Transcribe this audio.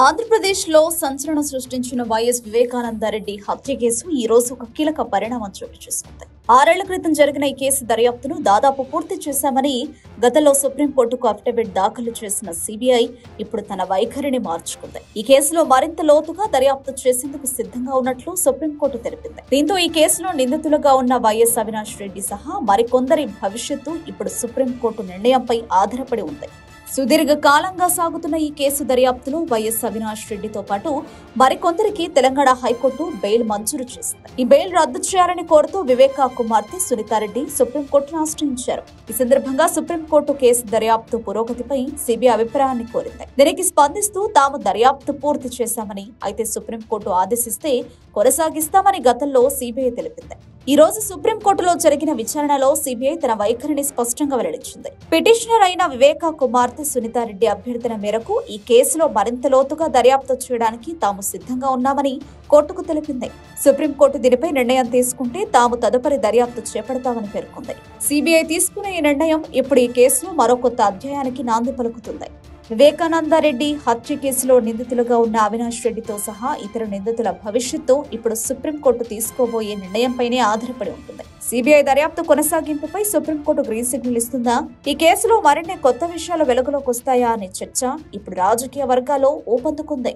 ఆంధ్రప్రదేశ్లో సంచలనం సృష్టించిన వైఎస్ వివేకానందరెడ్డి హత్య కేసు ఈ రోజు ఒక కీలక పరిణామం చోటు చేసుకుంది. 6 ఏళ్ల క్రితం జరిగిన ఈ కేసు దర్యాప్తును దాదాపు పూర్తి చేశామని గతంలో సుప్రీంకోర్టుకు అఫిడవిట్ దాఖలు చేసిన సిబిఐ ఇప్పుడు తన వైఖరిని మార్చుకుంది. ఈ కేసులో మరింత లోతుగా దర్యాప్తు చేసేందుకు సిద్ధంగా ఉన్నట్లు సుప్రీంకోర్టు తెలిపింది. దీంతో ఈ కేసులో నిందితులుగా ఉన్న వైఎస్ అవినాష్ రెడ్డి సహా మరికొందరి భవిష్యత్తు ఇప్పుడు సుప్రీంకోర్టు నిర్ణయంపై ఆధారపడి ఉంది. సుదీర్ఘ కాలంగా సాగుతున్న ఈ కేసు దర్యాప్తులో వైఎస్ అవినాష్ రెడ్డితో పాటు మరికొందరికి తెలంగాణ హైకోర్టు బెయిల్ మంజూరు చేసింది. ఈ బెయిల్ రద్దు చేయాలని కోరుతూ వివేకా కుమార్తె సునీతారెడ్డి సుప్రీంకోర్టును ఆశ్రయించారు. ఈ సందర్భంగా సుప్రీంకోర్టు కేసు దర్యాప్తు పురోగతిపై సిబిఐ అభిప్రాయాన్ని కోరింది. దీనికి స్పందిస్తూ తాము దర్యాప్తు పూర్తి చేశామని, అయితే సుప్రీంకోర్టు ఆదేశిస్తే కొనసాగిస్తామని గతంలో సిబిఐ తెలిపింది. ఈ రోజు సుప్రీంకోర్టులో జరిగిన విచారణలో సిబిఐ తన వైఖరిని స్పష్టంగా వెల్లడించింది. పిటిషనర్ అయిన వివేకా కుమార్తె సునీతారెడ్డి అభ్యర్థన మేరకు ఈ కేసులో మరింత లోతుగా దర్యాప్తు చేయడానికి తాము సిద్ధంగా ఉన్నామని కోర్టుకు తెలిపింది. సుప్రీంకోర్టు దీనిపై నిర్ణయం తీసుకుంటే తాము తదుపరి దర్యాప్తు చేపడతామని పేర్కొంది. సిబిఐ తీసుకున్న ఈ నిర్ణయం ఇప్పుడు ఈ కేసులో మరో కొత్త అధ్యాయానికి నాంది పలుకుతుంది. వివేకానందరెడ్డి హత్య కేసులో నిందితులుగా ఉన్న అవినాష్ రెడ్డితో సహా ఇతర నిందితుల భవిష్యత్తు ఇప్పుడు సుప్రీంకోర్టు తీసుకోబోయే నిర్ణయంపైనే ఆధారపడి ఉంటుంది. సిబిఐ దర్యాప్తు కొనసాగింపుపై సుప్రీంకోర్టు గ్రీన్ సిగ్నల్ ఇస్తుందా? ఈ కేసులో మరిన్ని కొత్త విషయాలు వెలుగులోకి వస్తాయా అనే చర్చ ఇప్పుడు రాజకీయ వర్గాల్లో ఊపందుకుంది.